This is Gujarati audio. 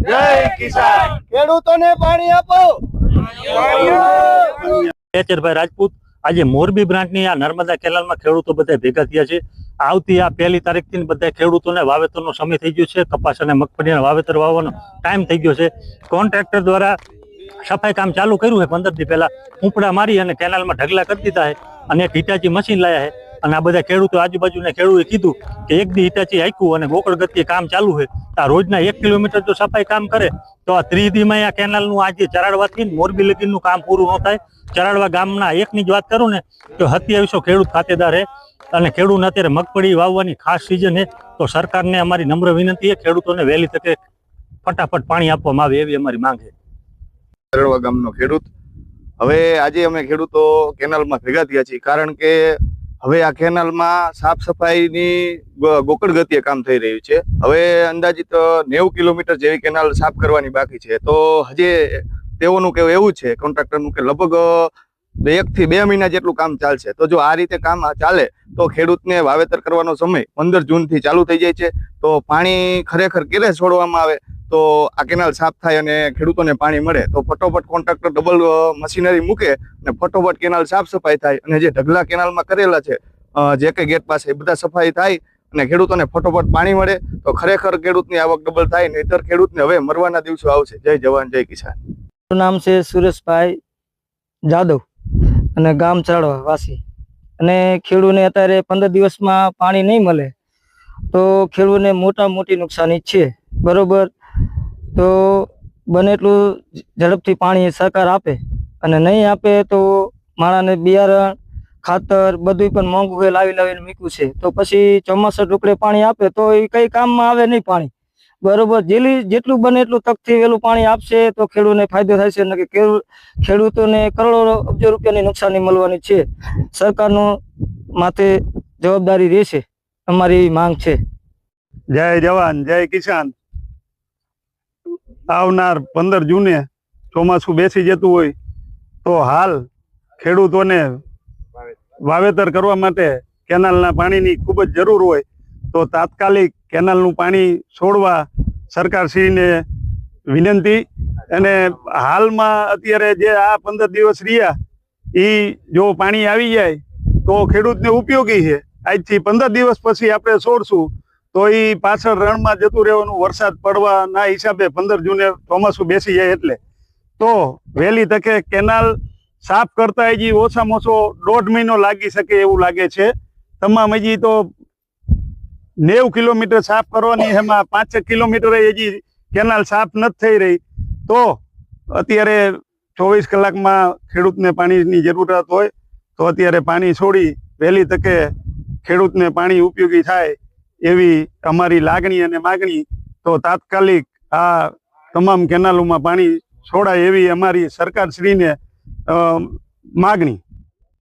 જય કિસાન. ખેડૂતોને પાણી આપો. કેચરભાઈ રાજપૂત. આજે મોરબી બ્રાન્ચની આ નર્મદા કેનાલમાં ખેડૂતો બધા ભેગા થયા છે. આવતી આ 1 તારીખથી બધા ખેડૂતોને વાવેતરનો સમય થઈ ગયો છે. કપાસ અને મગફળીના વાવેતર વાવવાનો ટાઈમ થઈ ગયો છે. કોન્ટ્રાક્ટર દ્વારા સફાઈ કામ ચાલુ કર્યું છે 15 દી પહેલા. ઉપડા મારી અને કેનાલમાં ઢગલા કરી દીધા છે અને એક હિટાચી મશીન લાયા છે. અને આ બધા ખેડૂતો આજુબાજુના ખેડૂતોએ કીધું કે એક દી હિટાચી હાંક્યું અને ગોકળ ગતિએ કામ ચાલુ છે. આ રોજના 1 કિલોમીટર જો સફાઈ કામ કરે તો આ 30 દીમાં આ કેનાલનું આજે ચરાડવાથી મોરબી લગીનું કામ પૂરું ન થાય. ચરાડવા ગામના એકની જ વાત કરું ને તો 2700 ખેડૂત ખાતેદાર છે અને ખેડૂતને અત્યારે મગફળી વાવવાની ખાસ સિઝન છે. તો સરકારને અમારી નમ્ર વિનંતી છે ખેડૂતોને વહેલી તકે ફટાફટ પાણી આપવામાં આવે એવી અમારી માંગ છે. ચરાડવા ગામનો ખેડૂત. હવે આજે અમે ખેડૂતો કેનાલમાં ભેગા થયા છીએ કારણ કે હવે આ કેનાલમાં સાફ સફાઈની ગોકળ ગતિએ કામ થઈ રહ્યું છે. હવે અંદાજિત 90 કિલોમીટર જેવી કેનાલ સાફ કરવાની બાકી છે. તો હજી તેઓનું કહેવું એવું છે કોન્ટ્રાક્ટરનું કે લગભગ 1 થી 2 મહિના જેટલું કામ ચાલશે. તો જો આ રીતે કામ ચાલે તો ખેડૂતને વાવેતર કરવાનો સમય 15 જૂનથી ચાલુ થઈ જાય છે. તો પાણી ખરેખર ક્યારે છોડવામાં આવે તો આ કેનાલ સાફ થાય અને ખેડૂતોને પાણી મળે તો ફટોફટ કોન્ટ્રાક્ટર ડબલ મશીનરી મૂકે અને ફટોફટ કેનાલ સાફ સફાઈ થાય અને જે ઢગલા કેનાલમાં કરેલા છે જે કઈ ગેટ પાસે એ બધા સફાઈ થાય અને ખેડૂતોને ફટોફટ પાણી મળે તો ખરેખર ખેડૂતની આવક ડબલ થાય. નહીતર ખેડૂતને હવે મરવાના દિવસો આવશે. જય જવાન જય કિસાન. મારું નામ છે સુરેશભાઈ જાદવ અને ગામ ચરાડવા વાસી. અને ખેડૂતને અત્યારે 15 દિવસમાં પાણી નહીં મળે તો ખેડૂતને મોટી નુકસાની છે. બરોબર. તો બને એટલું ઝડપથી પાણી સરકાર આપે અને નહીં આપે તો માણાને બિયારણ ખાતર બધું પણ મોંઘું લાવીને મૂક્યું છે. તો પછી ચોમાસા ટુકડે પાણી આપે તો એ કઈ કામમાં આવે નહીં પાણી. બરોબર. જેટલું બને એટલું તકથી વહેલું પાણી આપશે તો ખેડૂતને ફાયદો થાય છે. અને કે ખેડૂતોને કરોડો અબજો રૂપિયાની નુકસાની મળવાની છે. સરકારનું માથે જવાબદારી રહેશે અમારી માંગ છે. જય જવાન જય કિસાન. આવનાર 15 જૂને ચોમાસું બેસી જતું હોય તો હાલ ખેડૂતોને વાવેતર કરવા માટે કેનાલના પાણીની ખૂબ જ જરૂર હોય તો તાત્કાલિક કેનાલનું પાણી છોડવા સરકારશ્રીને વિનંતી. અને હાલમાં અત્યારે જે આ 15 દિવસ રહ્યા એ જો પાણી આવી જાય તો ખેડૂતને ઉપયોગી છે. આજથી 15 દિવસ પછી આપણે છોડશું તો એ પાછળ રણમાં જતું રહેવાનું વરસાદ પડવાના હિસાબે 15 જૂને ચોમાસું બેસી જાય એટલે તો વહેલી તકે કેનાલ સાફ કરતા હજી ઓછામાં ઓછો 1.5 મહિનો લાગી શકે એવું લાગે છે. તમામ હજી તો 90 કિલોમીટર સાફ કરવાની, એમાં 5 કિલોમીટર હજી કેનાલ સાફ નથી થઈ રહી. તો અત્યારે 24 કલાકમાં ખેડૂતને પાણીની જરૂરત હોય તો અત્યારે પાણી છોડી વહેલી તકે ખેડૂતને પાણી ઉપયોગી થાય એવી અમારી લાગણી અને માગણી. તો તાત્કાલિક આ તમામ કેનાલોમાં પાણી છોડાય એવી અમારી સરકારશ્રીને માગણી.